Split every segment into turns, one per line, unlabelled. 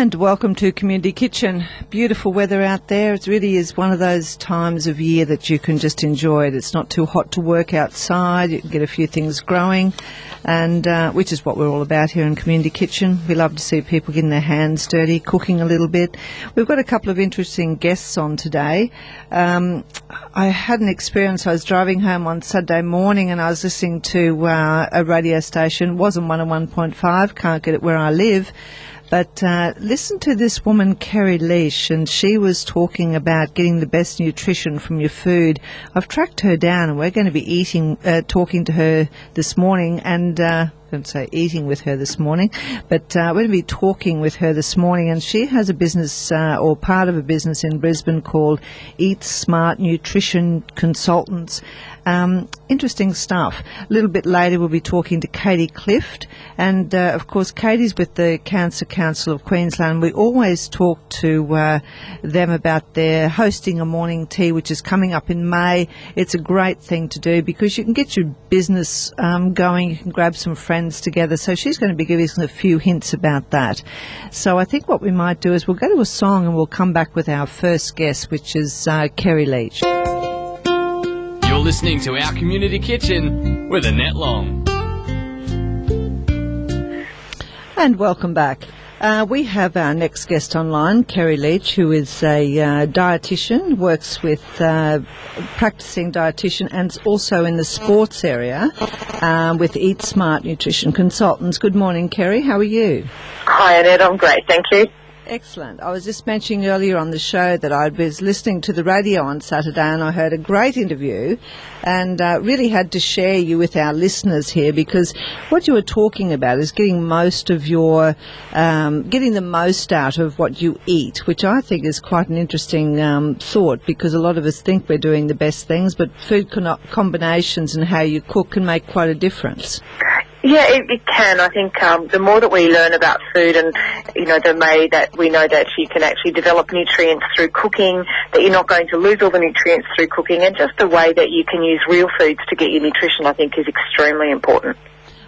And welcome to Community Kitchen. Beautiful weather out there. It really is one of those times of year that you can just enjoy it. It's not too hot to work outside. You can get a few things growing, and which is what we're all about here in Community Kitchen. We love to see people getting their hands dirty, cooking a little bit. We've got a couple of interesting guests on today. I had an experience. I was driving home on Saturday morning and I was listening to a radio station. It wasn't 101.5, can't get it where I live. But listen to this woman, Kerry Leach, and she was talking about getting the best nutrition from your food. I've tracked her down, and we're going to be talking to her this morning, and I don't say eating with her this morning, but we're going to be talking with her this morning, and she has a business or part of a business in Brisbane called Eat Smart Nutrition Consultants. Interesting stuff. A little bit later we'll be talking to Katie Clift, and of course Katie's with the Cancer Council of Queensland. We always talk to them about their hosting a morning tea, which is coming up in May. It's a great thing to do because you can get your business going, you can grab some friends together. So she's going to be giving us a few hints about that. So I think what we might do is we'll go to a song and we'll come back with our first guest, which is Kerry Leach.
You're listening to Our Community Kitchen with Annette Long.
And welcome back. We have our next guest online, Kerry Leach, who is a dietitian, works with practicing dietitian and also in the sports area with Eat Smart Nutrition Consultants. Good morning, Kerry. How are you?
Hi, Annette. I'm great. Thank you.
Excellent. I was just mentioning earlier on the show that I was listening to the radio on Saturday and I heard a great interview and really had to share you with our listeners here because what you were talking about is getting most of your, getting the most out of what you eat, which I think is quite an interesting thought because a lot of us think we're doing the best things, but food combinations and how you cook can make quite a difference.
Yeah, it can. I think the more that we learn about food and, you know, that we know that you can actually develop nutrients through cooking, that you're not going to lose all the nutrients through cooking, and just the way that you can use real foods to get your nutrition, I think, is extremely important.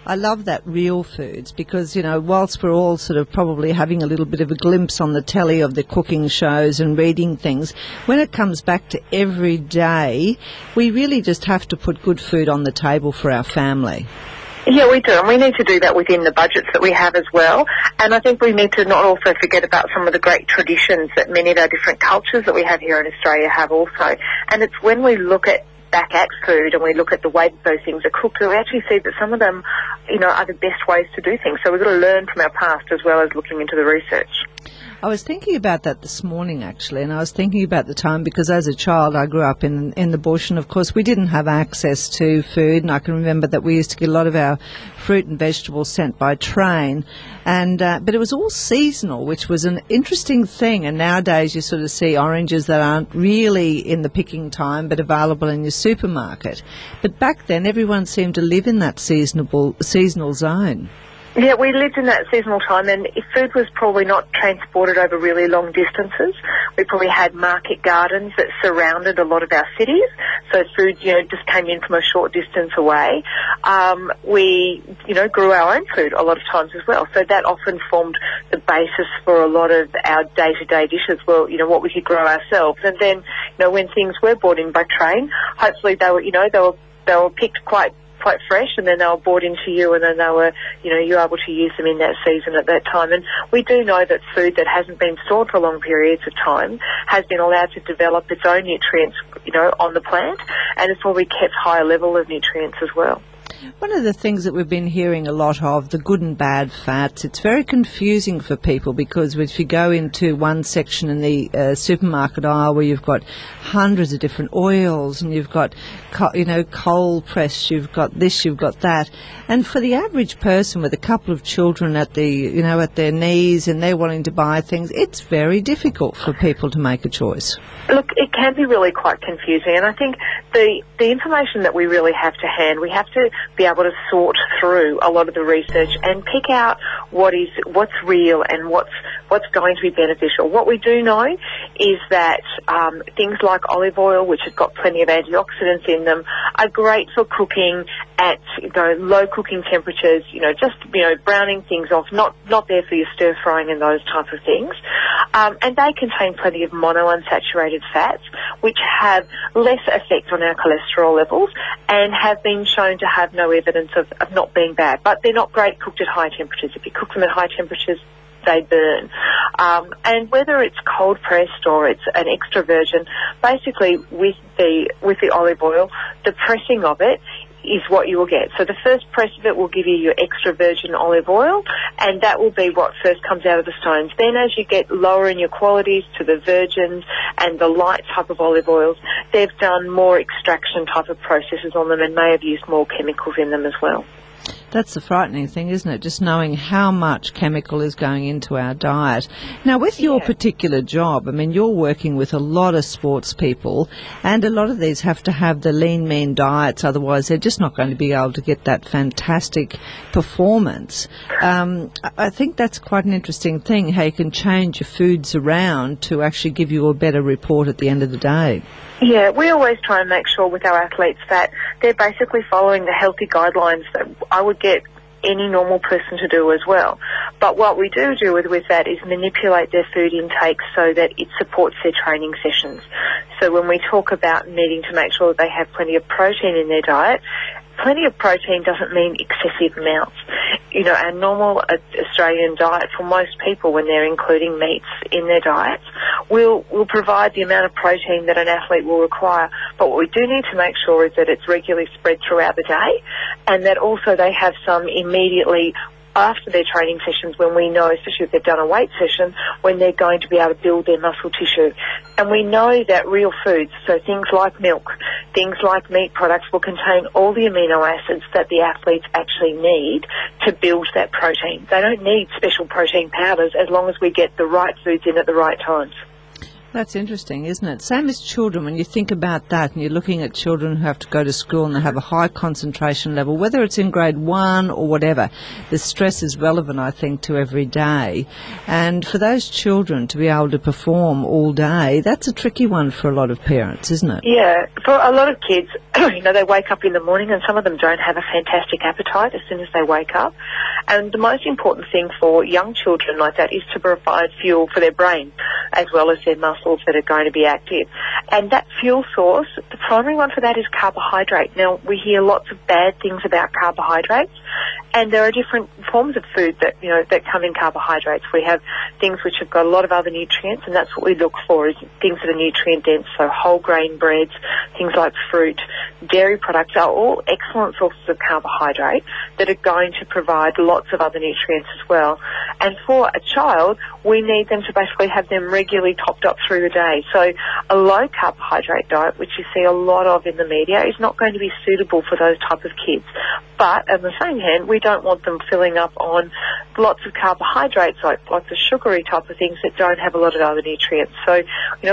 I love that real foods because, you know, whilst we're all sort of probably having a little bit of a glimpse on the telly of the cooking shows and reading things, when it comes back to every day, we really just have to put good food on the table for our family.
Yeah, we do, and we need to do that within the budgets that we have as well. And I think we need to not also forget about some of the great traditions that many of our different cultures that we have here in Australia have also. And it's when we look back at food and we look at the way that those things are cooked that we actually see that some of them, you know, are the best ways to do things. So we've got to learn from our past as well as looking into the research.
I was thinking about that this morning, actually, and I was thinking about the time because as a child I grew up in the bush, and of course we didn't have access to food, and I can remember that we used to get a lot of our fruit and vegetables sent by train, and but it was all seasonal, which was an interesting thing. And nowadays you sort of see oranges that aren't really in the picking time but available in your supermarket. But back then everyone seemed to live in that seasonal zone.
Yeah, we lived in that seasonal time, and if food was probably not transported over really long distances, we probably had market gardens that surrounded a lot of our cities, so food, you know, just came in from a short distance away. We, you know, grew our own food a lot of times as well, so that often formed the basis for a lot of our day-to-day dishes, well, you know, what we could grow ourselves. And then, you know, when things were brought in by train, hopefully they were picked quite fresh, and then they were brought into you, and then they were, you know, you're able to use them in that season at that time. And we do know that food that hasn't been stored for long periods of time has been allowed to develop its own nutrients, you know, on the plant, and it's probably kept higher level of nutrients as well.
One of the things that we've been hearing a lot of, the good and bad fats, it's very confusing for people because if you go into one section in the supermarket aisle where you've got hundreds of different oils and you've got, you know, cold pressed, you've got this, you've got that. And for the average person with a couple of children at the, you know, at their knees and they're wanting to buy things, it's very difficult for people to make a choice.
Look, it can be really quite confusing, and I think the information that we really have to hand, we have to be able to sort through a lot of the research and pick out what's real and what's what's going to be beneficial. What we do know is that things like olive oil, which has got plenty of antioxidants in them, are great for cooking at low cooking temperatures, just browning things off, not there for your stir frying and those type of things. And they contain plenty of monounsaturated fats, which have less effect on our cholesterol levels and have been shown to have no evidence of not being bad. But they're not great cooked at high temperatures. If you cook them at high temperatures, they burn. And whether it's cold pressed or it's an extra virgin, basically with the olive oil, the pressing of it is what you will get. So the first press of it will give you your extra virgin olive oil, and that will be what first comes out of the stones. Then as you get lower in your qualities to the virgins and the light type of olive oils, they've done more extraction type of processes on them and may have used more chemicals in them as well.
That's the frightening thing, isn't it? Just knowing how much chemical is going into our diet. Now, with your particular job, I mean, you're working with a lot of sports people, and a lot of these have to have the lean, mean diets, otherwise they're just not going to be able to get that fantastic performance. I think that's quite an interesting thing, how you can change your foods around to actually give you a better report at the end of the day.
Yeah, we always try and make sure with our athletes that they're basically following the healthy guidelines that I would get any normal person to do as well. But what we do with that is manipulate their food intake so that it supports their training sessions. So when we talk about needing to make sure that they have plenty of protein in their diet, plenty of protein doesn't mean excessive amounts. Our normal Australian diet for most people, when they're including meats in their diets, will provide the amount of protein that an athlete will require. But what we do need to make sure is that it's regularly spread throughout the day, and that also they have some immediately after their training sessions, when we know, especially if they've done a weight session, when they're going to be able to build their muscle tissue. And we know that real foods, so things like milk, things like meat products, will contain all the amino acids that the athletes actually need to build that protein. They don't need special protein powders as long as we get the right foods in at the right times.
That's interesting, isn't it? Same as children, when you think about that and you're looking at children who have to go to school and they have a high concentration level, whether it's in grade 1 or whatever, the stress is relevant, I think, to every day. And for those children to be able to perform all day, that's a tricky one for a lot of parents, isn't it?
Yeah, for a lot of kids, they wake up in the morning and some of them don't have a fantastic appetite as soon as they wake up. And the most important thing for young children like that is to provide fuel for their brain as well as their muscles that are going to be active. And that fuel source, the primary one for that is carbohydrate. Now, we hear lots of bad things about carbohydrates, and there are different forms of food that, that come in carbohydrates. We have things which have got a lot of other nutrients, and that's what we look for, is things that are nutrient dense, so whole grain breads, things like fruit, dairy products are all excellent sources of carbohydrate that are going to provide lots of other nutrients as well. And for a child, we need them to basically have them regularly topped up through the day. So a low carbohydrate diet, which you see a lot of in the media, is not going to be suitable for those type of kids. But on the same hand, we don't want them filling up on lots of carbohydrates, like lots of sugary type of things that don't have a lot of other nutrients. So,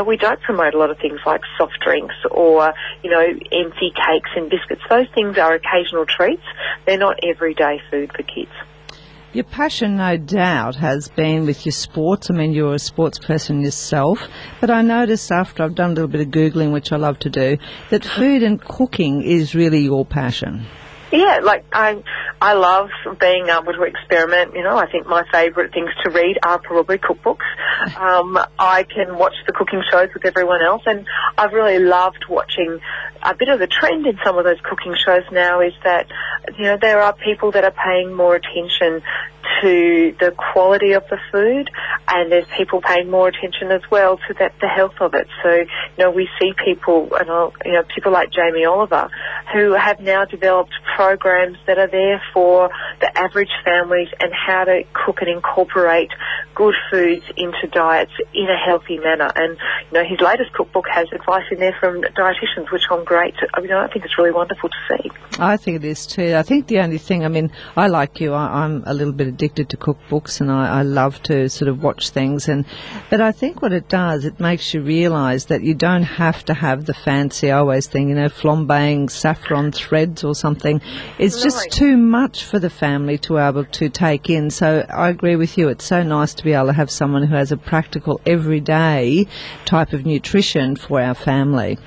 we don't promote a lot of things like soft drinks or, empty cakes and biscuits. Those things are occasional treats. They're not everyday food for kids.
Your passion, no doubt, has been with your sports. I mean, you're a sports person yourself. But I noticed after I've done a little bit of Googling, which I love to do, that food and cooking is really your passion.
Yeah, I love being able to experiment. I think my favourite things to read are probably cookbooks. I can watch the cooking shows with everyone else, and I've really loved watching a bit of the trend in some of those cooking shows now is that, there are people that are paying more attention to the quality of the food, and there's people paying more attention as well to the health of it. So, we see people, people like Jamie Oliver, who have now developed programs that are there for the average families and how to cook and incorporate good foods into diets in a healthy manner. And, his latest cookbook has advice in there from dietitians, which I'm great. I think it's really wonderful to see.
I think it is too. I think the only thing, I like you, I'm a little bit addicted addicted to cookbooks, and I love to sort of watch things. But I think what it does, it makes you realise that you don't have to have the fancy, I always think, flambeing saffron threads or something. It's just too much for the family to be able to take in. So I agree with you. It's so nice to be able to have someone who has a practical, everyday type of nutrition for our family.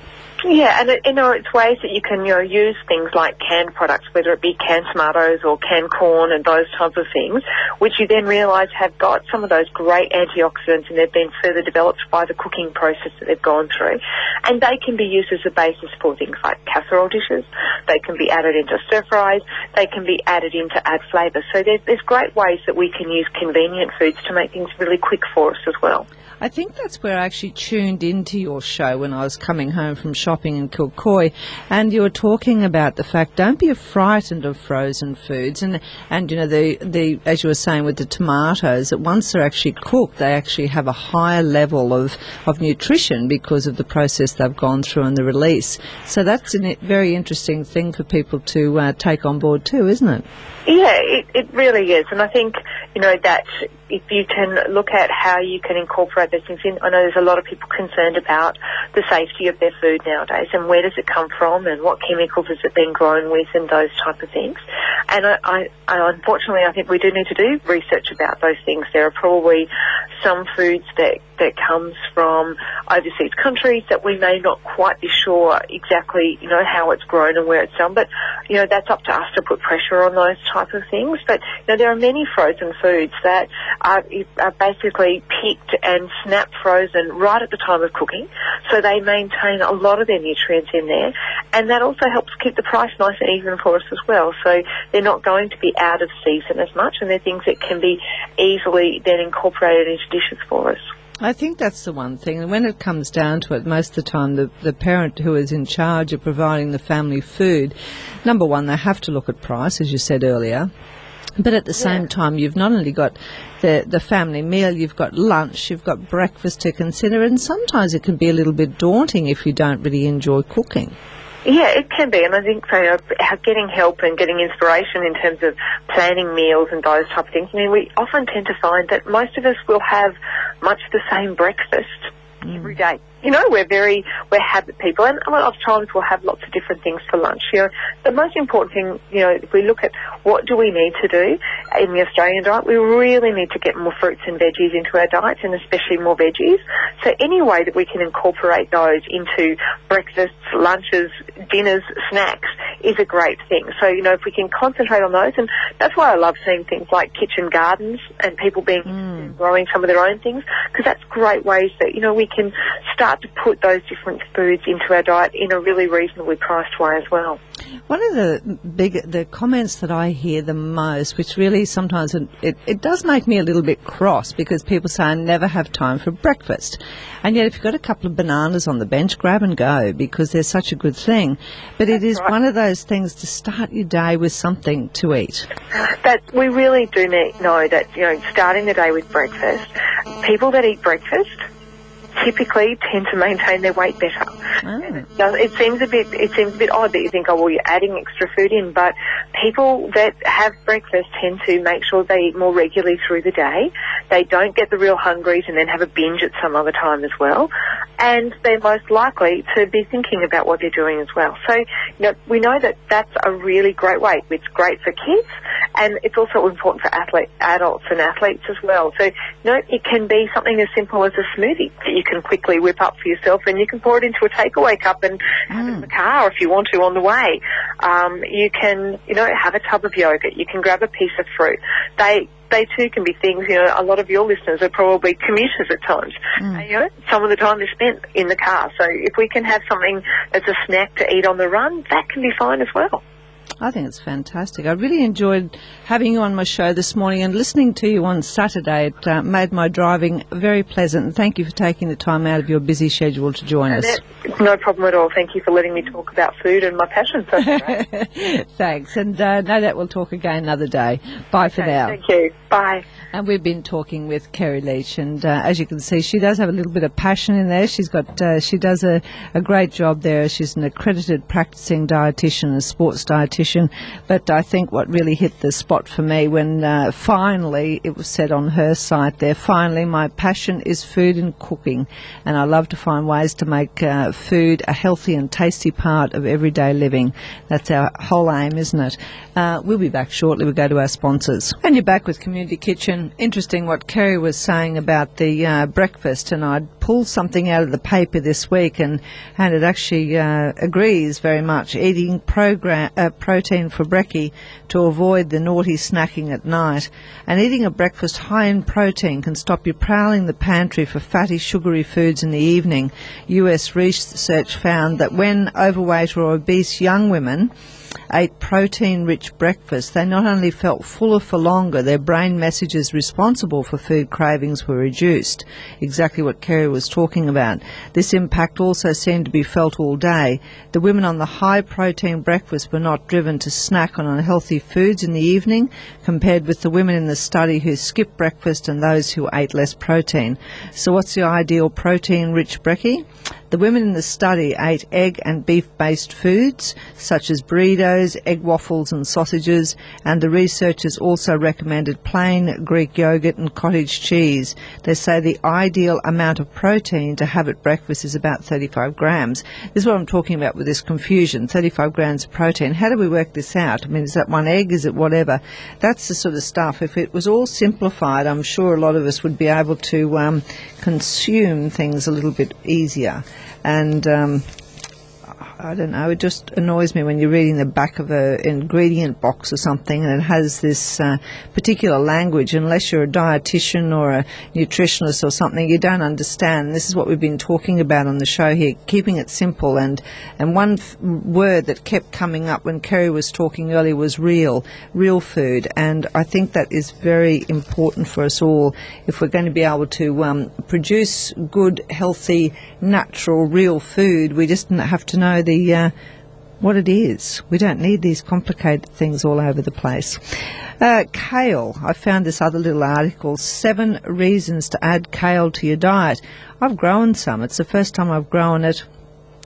Yeah, and it's ways that you can use things like canned products, whether it be canned tomatoes or canned corn and those types of things, which you then realise have got some of those great antioxidants, and they've been further developed by the cooking process that they've gone through. And they can be used as a basis for things like casserole dishes. They can be added into stir fries. They can be added in to add flavour. So there's great ways that we can use convenient foods to make things really quick for us as well.
I think that's where I actually tuned into your show when I was coming home from shopping in Kilcoy, and you were talking about the fact, don't be frightened of frozen foods, and the as you were saying with the tomatoes, that once they're actually cooked, they actually have a higher level of nutrition because of the process they've gone through and the release. So that's a very interesting thing for people to take on board too, isn't it?
Yeah, it really is. And I think, that if you can look at how you can incorporate those things in, I know there's a lot of people concerned about the safety of their food nowadays, and where does it come from and what chemicals has it been grown with and those type of things. And I unfortunately, I think we do need to do research about those things. There are probably some foods that comes from overseas countries that we may not quite be sure exactly, how it's grown and where it's done. But, that's up to us to put pressure on those type of things. But, there are many frozen foods that are basically picked and snap frozen right at the time of cooking. So they maintain a lot of their nutrients in there. And that also helps keep the price nice and even for us as well. So they're not going to be out of season as much, and they're things that can be easily then incorporated into dishes for us.
I think that's the one thing. And when it comes down to it, most of the time the parent who is in charge of providing the family food, number one, they have to look at price, as you said earlier. But at the same time, you've not only got the family meal, you've got lunch, you've got breakfast to consider, and sometimes it can be a little bit daunting if you don't really enjoy cooking.
Yeah, it can be, and I think getting help and getting inspiration in terms of planning meals and those type of things. I mean, we often tend to find that most of us will have much the same breakfast every day. We're habit people, and a lot of times we'll have lots of different things for lunch. The most important thing, if we look at what do we need to do in the Australian diet, we really need to get more fruits and veggies into our diets, and especially more veggies. So any way that we can incorporate those into breakfasts, lunches, dinners, snacks is a great thing. So, if we can concentrate on those, and that's why I love seeing things like kitchen gardens and people being growing some of their own things, because that's great ways that, we can start to put those different foods into our diet in a really reasonably priced way as well.
One of the comments that I hear the most, which really sometimes it does make me a little bit cross, because people say I never have time for breakfast. And yet if you've got a couple of bananas on the bench, grab and go, because they're such a good thing. But it is one of those things to start your day with something to eat.
That we really do know that, starting the day with breakfast, people that eat breakfast typically tend to maintain their weight better. It seems a bit odd that you think, you're adding extra food in, but people that have breakfast tend to make sure they eat more regularly through the day. They don't get the real hungries and then have a binge at some other time as well. And they're most likely to be thinking about what they're doing as well. So, we know that that's a really great way. It's great for kids, and it's also important for adults and athletes as well. So, it can be something as simple as a smoothie that you can quickly whip up for yourself, and you can pour it into a takeaway cup and have it in the car if you want to on the way. You can, have a tub of yogurt. You can grab a piece of fruit. They too can be things, a lot of your listeners are probably commuters at times. Some of the time is spent in the car. So if we can have something that's a snack to eat on the run, that can be fine as well.
I think it's fantastic. I really enjoyed having you on my show this morning, and listening to you on Saturday. It made my driving very pleasant. And thank you for taking the time out of your busy schedule to join us.
It's no problem at all. Thank you for letting me talk about food and my passion. So
Thanks. And no doubt we'll talk again another day. Bye for now.
Thank you. Bye.
And we've been talking with Kerry Leach, and as you can see, she does have a little bit of passion in there. She does a great job there. She's an accredited practicing dietitian, a sports dietitian. But I think what really hit the spot for me when finally it was said on her site there, finally my passion is food and cooking, and I love to find ways to make food a healthy and tasty part of everyday living. That's our whole aim, isn't it? We'll be back shortly. We'll go to our sponsors. And you're back with Community Kitchen. Interesting what Kerry was saying about the breakfast, and I'd pulled something out of the paper this week, and it actually agrees very much. Eating protein for brekkie to avoid the naughty snacking at night. And eating a breakfast high in protein can stop you prowling the pantry for fatty, sugary foods in the evening. US research found that when overweight or obese young women ate protein-rich breakfast, they not only felt fuller for longer, their brain messages responsible for food cravings were reduced. Exactly what Kerry was talking about. This impact also seemed to be felt all day. The women on the high-protein breakfast were not driven to snack on unhealthy foods in the evening, compared with the women in the study who skipped breakfast and those who ate less protein. So what's the ideal protein-rich brekkie? The women in the study ate egg and beef-based foods, such as burritos, egg waffles and sausages, and the researchers also recommended plain Greek yogurt and cottage cheese. They say the ideal amount of protein to have at breakfast is about 35 grams. This is what I'm talking about with this confusion, 35 grams of protein. How do we work this out? I mean, is that one egg? Is it whatever? That's the sort of stuff. If it was all simplified, I'm sure a lot of us would be able to consume things a little bit easier. And I don't know, it just annoys me when you're reading the back of an ingredient box or something and it has this particular language. Unless you're a dietitian or a nutritionist or something, you don't understand. This is what we've been talking about on the show here, keeping it simple. And one word that kept coming up when Kerry was talking earlier was real food. And I think that is very important for us all. If we're going to be able to produce good, healthy, natural, real food, we just have to know what it is. We don't need these complicated things all over the place. Kale. I found this other little article, 7 reasons to add kale to your diet. I've grown some. It's the first time I've grown it.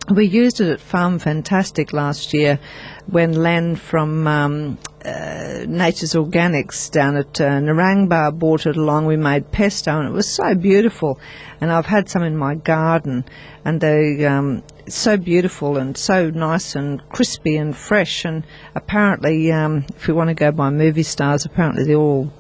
We used it at Farm Fantastic last year when Len from Nature's Organics down at Narangba brought it along. We made pesto and it was so beautiful. And I've had some in my garden and they so beautiful and so nice and crispy and fresh. And apparently, if you want to go by movie stars, apparently they're all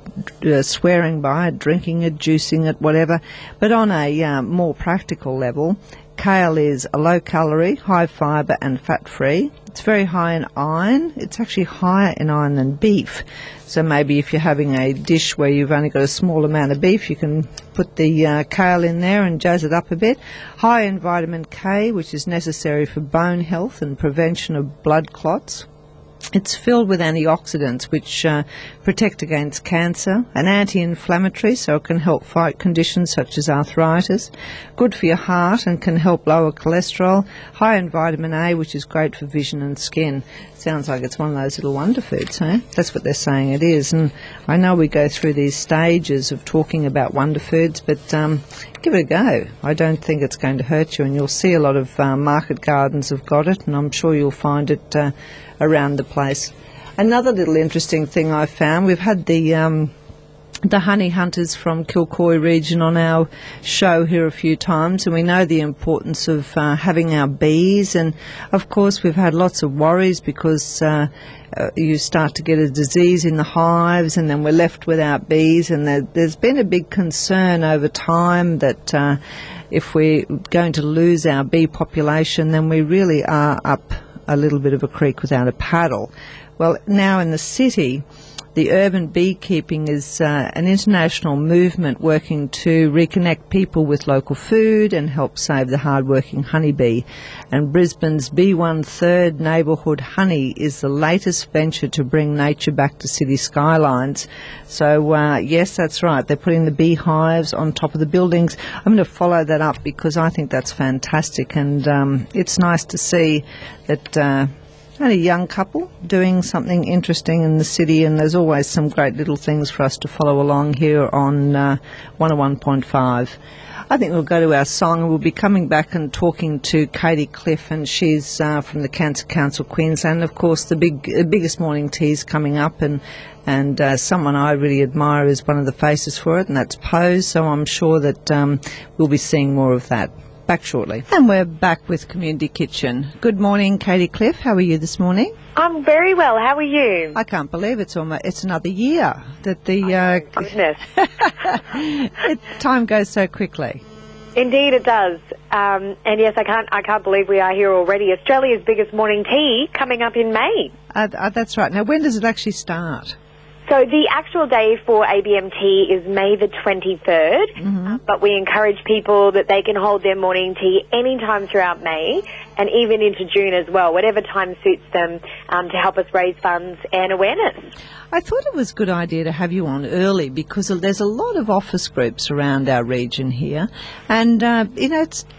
swearing by it, drinking it, juicing it, whatever. But on a more practical level, kale is a low-calorie, high-fibre and fat-free. It's very high in iron. It's actually higher in iron than beef. So maybe if you're having a dish where you've only got a small amount of beef, you can put the kale in there and jazz it up a bit. High in vitamin K, which is necessary for bone health and prevention of blood clots. It's filled with antioxidants which protect against cancer, an anti-inflammatory, so it can help fight conditions such as arthritis, good for your heart and can help lower cholesterol, high in vitamin A, which is great for vision and skin. Sounds like it's one of those little wonder foods, eh? That's what they're saying it is. And I know we go through these stages of talking about wonder foods, but give it a go. I don't think it's going to hurt you, and you'll see a lot of market gardens have got it, and I'm sure you'll find it around the place. Another little interesting thing I found, we've had the honey hunters from Kilcoy region on our show here a few times, and we know the importance of having our bees. And of course we've had lots of worries because you start to get a disease in the hives and then we're left without bees, and there's been a big concern over time that if we're going to lose our bee population, then we really are up a little bit of a creek without a paddle. Well, now in the city, the urban beekeeping is an international movement working to reconnect people with local food and help save the hard-working honeybee. And Brisbane's Bee 1/3 neighbourhood honey is the latest venture to bring nature back to city skylines. So, yes, that's right. They're putting the beehives on top of the buildings. I'm going to follow that up because I think that's fantastic. And it's nice to see that and a young couple doing something interesting in the city, and there's always some great little things for us to follow along here on 101.5. I think we'll go to our song, and we'll be coming back and talking to Katie Cliff, and she's from the Cancer Council Queensland. Of course, the biggest morning tea's coming up, and someone I really admire is one of the faces for it, and that's Pose, so I'm sure that we'll be seeing more of that. Back shortly. And we're back with Community Kitchen. Good morning, Katie Cliff. How are you this morning?
I'm very well. How are you?
I can't believe it's another year that the
goodness.
Time goes so quickly.
Indeed, it does. And yes, I can't believe we are here already. Australia's biggest morning tea coming up in May.
That's right. Now, when does it actually start?
So the actual day for ABMT is May the 23rd, but we encourage people that they can hold their morning tea anytime throughout May and even into June as well, whatever time suits them, to help us raise funds and awareness.
I thought it was a good idea to have you on early because there's a lot of office groups around our region here, and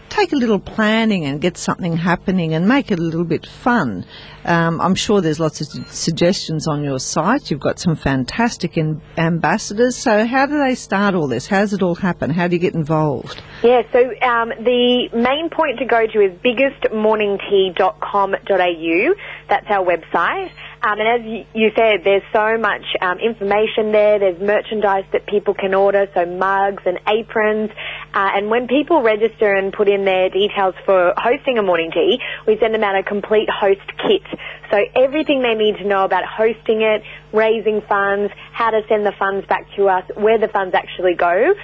take a little planning and get something happening and make it a little bit fun. I'm sure there's lots of suggestions on your site. You've got some fantastic ambassadors. So how do they start all this? How does it all happen? How do you get involved?
Yeah, so the main point to go to is biggestmorningtea.com.au. That's our website. And as you said, there's so much information there. There's merchandise that people can order, so mugs and aprons. And when people register and put in their details for hosting a morning tea, we send them out a complete host kit. So everything they need to know about hosting it, raising funds, how to send the funds back to us, where the funds actually go.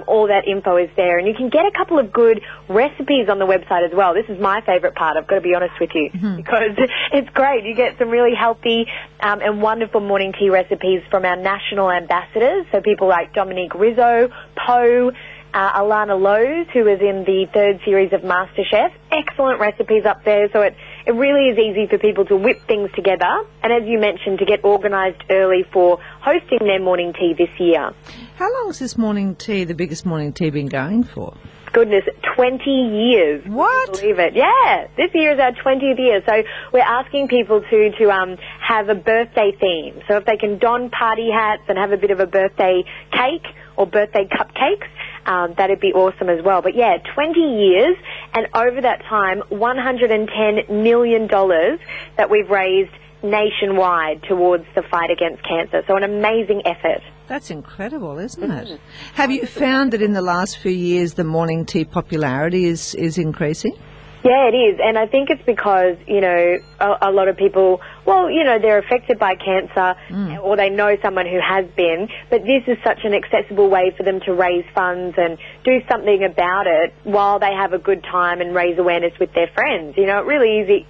All that info is there, and you can get a couple of good recipes on the website as well. This is my favourite part, I've got to be honest with you, because it's great. You get some really healthy and wonderful morning tea recipes from our national ambassadors, so people like Dominique Rizzo, Poe, Alana Lowe's, who is in the 3rd series of MasterChef. Excellent recipes up there, so it really is easy for people to whip things together, and as you mentioned, to get organised early for hosting their morning tea this year.
How long has this morning tea, the biggest morning tea, been going for?
Goodness, 20 years.
What?
Believe it. Yeah, this year is our 20th year, so we're asking people to have a birthday theme. So if they can don party hats and have a bit of a birthday cake or birthday cupcakes, that'd be awesome as well. But yeah, 20 years, and over that time, $110 million that we've raised nationwide towards the fight against cancer. So an amazing effort.
That's incredible, isn't it? Have you found that in the last few years the morning tea popularity is increasing?
Yeah, it is, and I think it's because, a lot of people, they're affected by cancer or they know someone who has been, but this is such an accessible way for them to raise funds and do something about it while they have a good time and raise awareness with their friends. It really is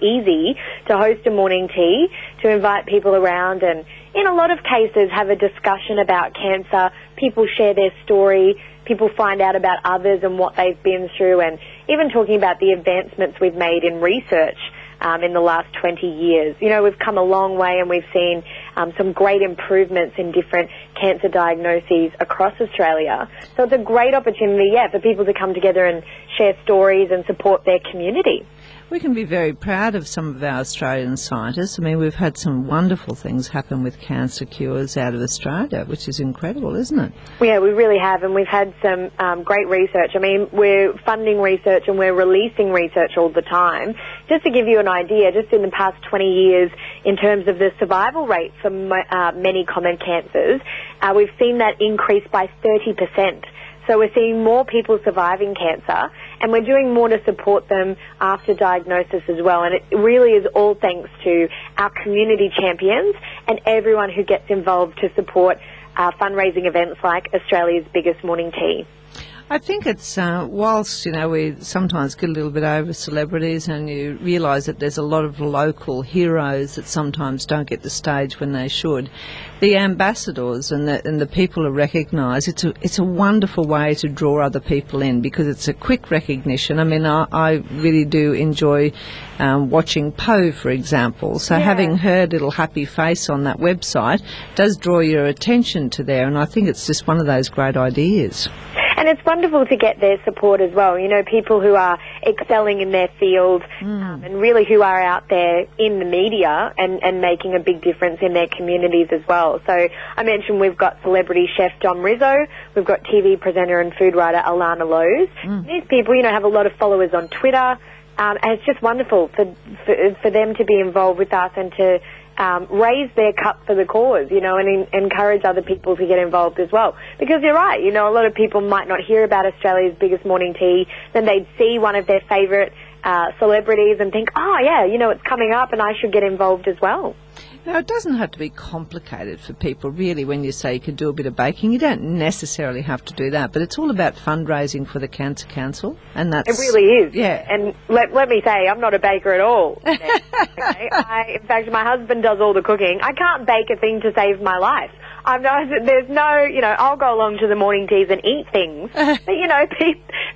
easy to host a morning tea, to invite people around and, in a lot of cases, have a discussion about cancer. People share their story, people find out about others and what they've been through, and even talking about the advancements we've made in research in the last 20 years. We've come a long way, and we've seen some great improvements in different cancer diagnoses across Australia. So it's a great opportunity, for people to come together and share stories and support their community.
We can be very proud of some of our Australian scientists. I mean, we've had some wonderful things happen with cancer cures out of Australia, which is incredible, isn't it?
Yeah, we really have, and we've had some great research. I mean, we're funding research and we're releasing research all the time. Just to give you an idea, just in the past 20 years, in terms of the survival rate for many common cancers, we've seen that increase by 30%. So we're seeing more people surviving cancer, and we're doing more to support them after diagnosis as well. And it really is all thanks to our community champions and everyone who gets involved to support fundraising events like Australia's biggest morning tea.
I think it's, whilst, we sometimes get a little bit over celebrities, and you realise that there's a lot of local heroes that sometimes don't get the stage when they should, the ambassadors and the people are recognised. It's a wonderful way to draw other people in, because it's a quick recognition. I mean, I really do enjoy watching Poe, for example. So having her little happy face on that website does draw your attention to there, and I think it's just one of those great ideas.
And it's wonderful to get their support as well. You know, people who are excelling in their field and really who are out there in the media and making a big difference in their communities as well. So I mentioned we've got celebrity chef Dom Rizzo, we've got TV presenter and food writer Alana Lowe's. These people, you know, have a lot of followers on Twitter, and it's just wonderful for them to be involved with us and to raise their cup for the cause, you know, and encourage other people to get involved as well. Because you're right, you know, a lot of people might not hear about Australia's biggest morning tea, then they'd see one of their favourite celebrities and think, oh, yeah, you know, it's coming up and I should get involved as well.
Now, it doesn't have to be complicated for people, really, when you say you can do a bit of baking. You don't necessarily have to do that, but it's all about fundraising for the Cancer Council, and that's...
It really is.
Yeah.
And let me say, I'm not a baker at all. Okay? In fact, my husband does all the cooking. I can't bake a thing to save my life. There's no, you know, I'll go along to the morning teas and eat things. But, you know,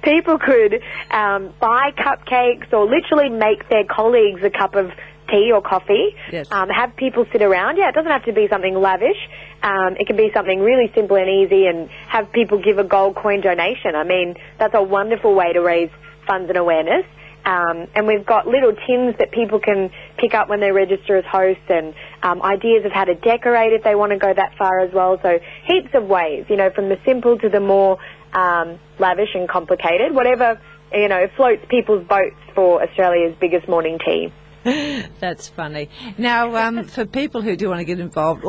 people could buy cupcakes or literally make their colleagues a cup of tea or coffee,
yes.
Have people sit around. Yeah, it doesn't have to be something lavish. It can be something really simple and easy, and have people give a gold coin donation. I mean, that's a wonderful way to raise funds and awareness. And we've got little tins that people can pick up when they register as hosts, and ideas of how to decorate if they want to go that far as well. So heaps of ways, you know, from the simple to the more lavish and complicated, whatever, you know, floats people's boats for Australia's biggest morning tea.
That's funny. Now, for people who do want to get involved,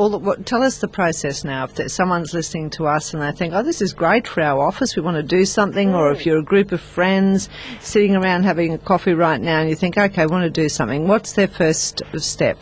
tell us the process now. If someone's listening to us and they think, oh, this is great for our office, we want to do something, or if you're a group of friends sitting around having a coffee right now and you think, okay, I want to do something, what's their first step?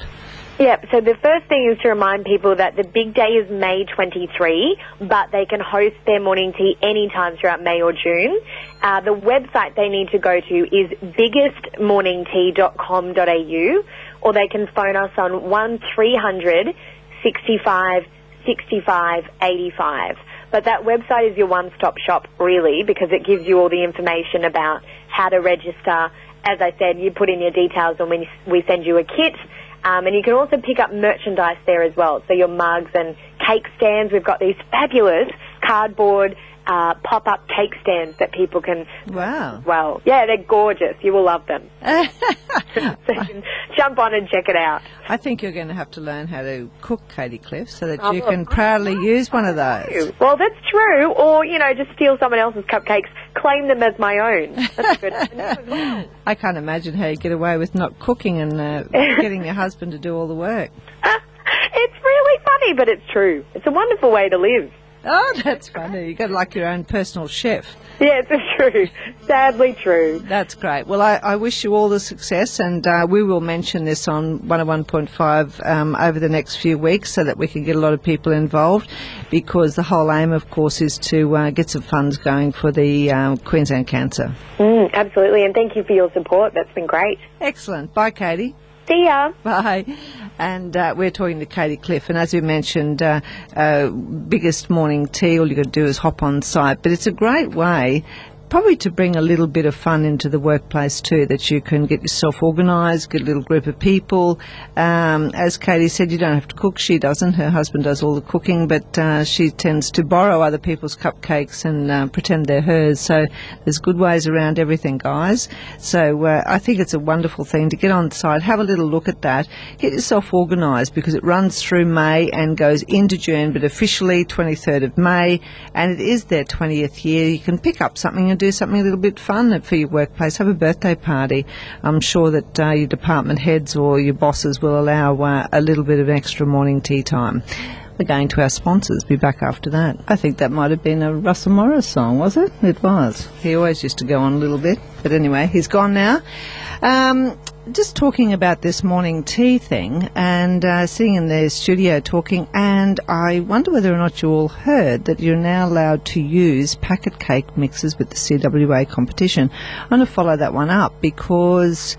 Yeah, so the first thing is to remind people that the big day is May 23, but they can host their morning tea anytime throughout May or June. The website they need to go to is biggestmorningtea.com.au, or they can phone us on 1300 65 65 85. But that website is your one-stop shop, really, because it gives you all the information about how to register. As I said, you put in your details and we send you a kit. And you can also pick up merchandise there as well. So your mugs and cake stands. We've got these fabulous cardboard pop-up cake stands that people can...
Wow.
Well, yeah, they're gorgeous. You will love them. So you can jump on and check it out.
I think you're going to have to learn how to cook, Katie Cliff, so that you can proudly use one of those.
Well, that's true. Or, you know, just steal someone else's cupcakes, claim them as my own. That's good.
I can't imagine how you get away with not cooking and getting your husband to do all the work.
It's really funny, but it's true. It's a wonderful way to live.
Oh, that's funny. You've got like your own personal chef.
Yes, it's true. Sadly true.
That's great. Well, I wish you all the success, and we will mention this on 101.5 over the next few weeks so that we can get a lot of people involved, because the whole aim, of course, is to get some funds going for the Queensland Cancer.
Absolutely, and thank you for your support. That's been great.
Excellent. Bye, Katie.
See ya.
Bye. And we're talking to Katie Cliff, and as we mentioned, biggest morning tea, all you got to do is hop on site. But it's a great way probably to bring a little bit of fun into the workplace too, that you can get yourself organised, get a little group of people. As Katie said, you don't have to cook. She doesn't. Her husband does all the cooking, but she tends to borrow other people's cupcakes and pretend they're hers. So there's good ways around everything, guys. So I think it's a wonderful thing to get on site, have a little look at that, get yourself organised, because it runs through May and goes into June, but officially 23rd of May, and it is their 20th year. You can pick up something and do something a little bit fun for your workplace. Have a birthday party. I'm sure that your department heads or your bosses will allow a little bit of extra morning tea time. We're going to our sponsors. Be back after that. I think that might have been a Russell Morris song, was it? It was. He always used to go on a little bit. But anyway, he's gone now. Just talking about this morning tea thing, and sitting in the studio talking, and I wonder whether or not you all heard that you're now allowed to use packet cake mixes with the CWA competition. I'm going to follow that one up, because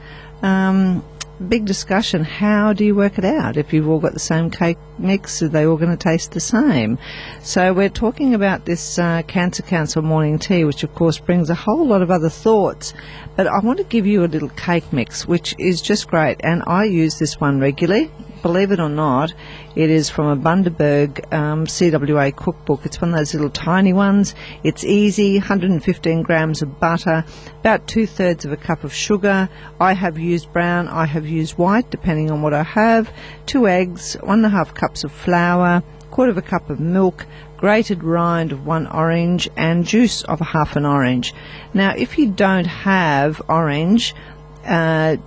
big discussion, how do you work it out? If you've all got the same cake mix, are they all going to taste the same? So we're talking about this Cancer Council morning tea, which of course brings a whole lot of other thoughts. But I want to give you a little cake mix, which is just great, and I use this one regularly. believe it or not, it is from a Bundaberg CWA cookbook. It's one of those little tiny ones. It's easy, 115 grams of butter, about 2/3 of a cup of sugar. I have used brown, I have used white, depending on what I have. 2 eggs, 1.5 cups of flour, 1/4 of a cup of milk, grated rind of 1 orange, and juice of 1/2 an orange. Now, if you don't have orange,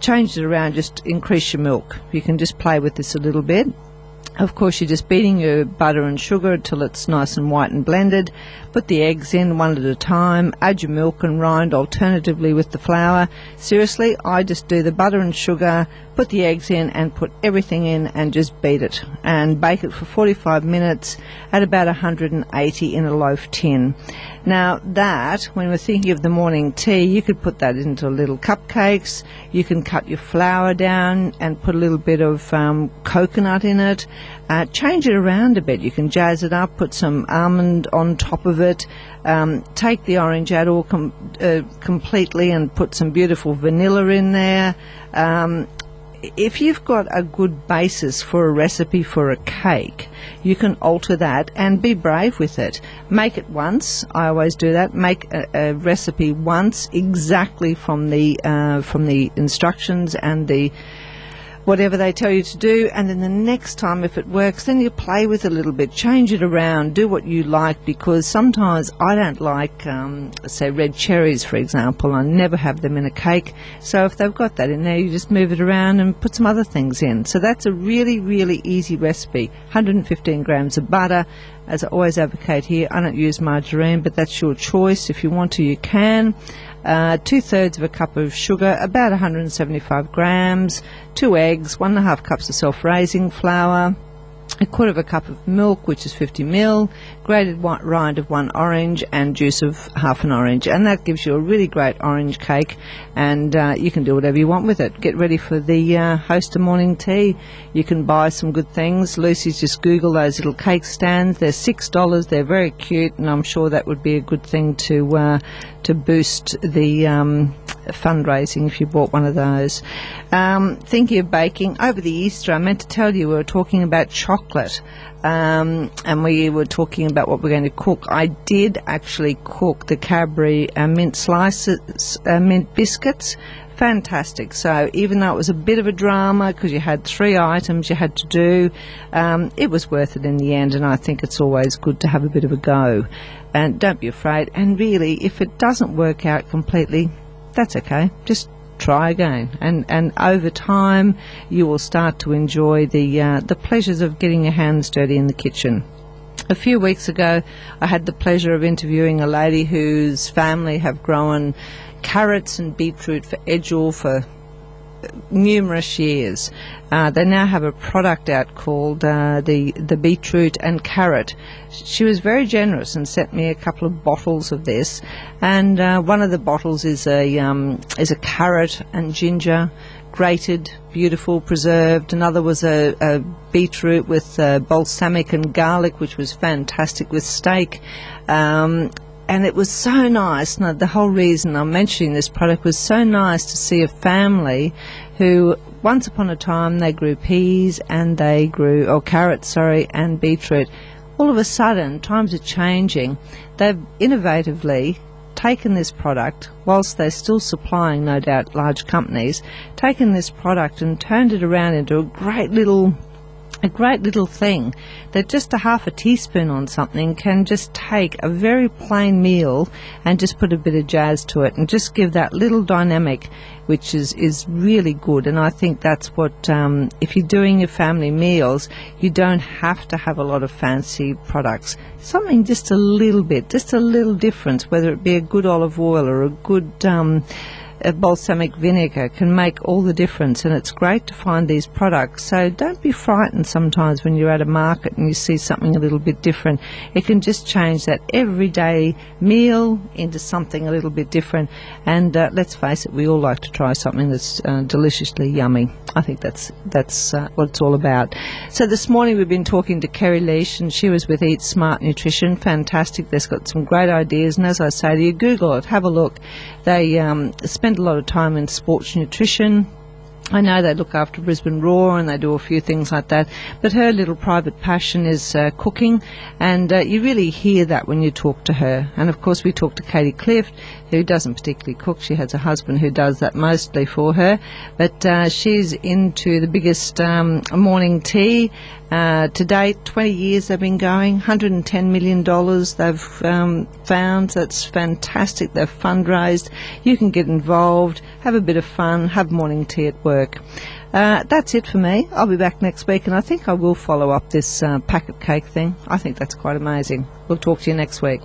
change it around, just increase your milk. You can just play with this a little bit. Of course, you're just beating your butter and sugar until it's nice and white and blended. Put the eggs in one at a time. Add your milk and rind alternatively with the flour. Seriously, I just do the butter and sugar, put the eggs in and put everything in and just beat it. And bake it for 45 minutes at about 180 in a loaf tin. Now that, when we're thinking of the morning tea, you could put that into little cupcakes. You can cut your flour down and put a little bit of coconut in it. Change it around a bit. You can jazz it up, put some almond on top of it, take the orange out all completely and put some beautiful vanilla in there. If you've got a good basis for a recipe for a cake, you can alter that and be brave with it. Make it once. I always do that. Make a recipe once exactly from the instructions and the whatever they tell you to do, and then the next time, if it works, then you play with it a little bit, change it around, do what you like, because sometimes I don't like, say, red cherries, for example. I never have them in a cake, so if they've got that in there, you just move it around and put some other things in. So that's a really, really easy recipe. 115 grams of butter. As I always advocate here, I don't use margarine, but that's your choice. If you want to, you can. 2/3 of a cup of sugar, about 175 grams, 2 eggs, 1.5 cups of self-raising flour, 1/4 of a cup of milk, which is 50 ml, grated rind of 1 orange, and juice of 1/2 an orange. And that gives you a really great orange cake, and you can do whatever you want with it. Get ready for the host of morning tea. You can buy some good things. Lucy's just Google those little cake stands. They're $6. They're very cute, and I'm sure that would be a good thing to boost the fundraising if you bought one of those. Thinking of baking, over the Easter, I meant to tell you we were talking about chocolate, and we were talking about what we're going to cook. I did actually cook the Cadbury mint slices, mint biscuits. Fantastic. So even though it was a bit of a drama because you had 3 items you had to do, it was worth it in the end, and I think it's always good to have a bit of a go. And don't be afraid. And really, if it doesn't work out completely, that's okay. Just try again. And over time, you will start to enjoy the pleasures of getting your hands dirty in the kitchen. A few weeks ago, I had the pleasure of interviewing a lady whose family have grown carrots and beetroot for Edgell for numerous years. They now have a product out called the beetroot and carrot. She was very generous and sent me a couple of bottles of this, and one of the bottles is a carrot and ginger, grated, beautiful, preserved. Another was a beetroot with balsamic and garlic, which was fantastic with steak. And it was so nice. Now, the whole reason I'm mentioning this product was so nice to see a family who, once upon a time, they grew peas and they grew, carrots, and beetroot. All of a sudden, times are changing. They've innovatively taken this product, whilst they're still supplying, no doubt, large companies, taken this product and turned it around into a great little thing that just a half a teaspoon on something can just take a very plain meal and just put a bit of jazz to it and just give that little dynamic, which is really good. And I think that's what, if you're doing your family meals, you don't have to have a lot of fancy products. Something just a little bit, just a little difference, whether it be a good olive oil or a good balsamic vinegar, can make all the difference, and it's great to find these products. So don't be frightened sometimes when you're at a market and you see something a little bit different. It can just change that everyday meal into something a little bit different, and let's face it, we all like to try something that's deliciously yummy. I think that's what it's all about. So this morning we've been talking to Kerry Leash, and she was with Eat Smart Nutrition. Fantastic. They've got some great ideas, and as I say to you, Google it, have a look. They spend a lot of time in sports nutrition, I know they look after Brisbane Raw and they do a few things like that, but her little private passion is cooking, and you really hear that when you talk to her. And of course we talk to Katie Clift, who doesn't particularly cook. She has a husband who does that mostly for her, but she's into the biggest morning tea. To date, 20 years they've been going, $110 million they've found. That's fantastic. They've fundraised. You can get involved, have a bit of fun, have morning tea at work. That's it for me. I'll be back next week, and I think I will follow up this packet cake thing. I think that's quite amazing. We'll talk to you next week.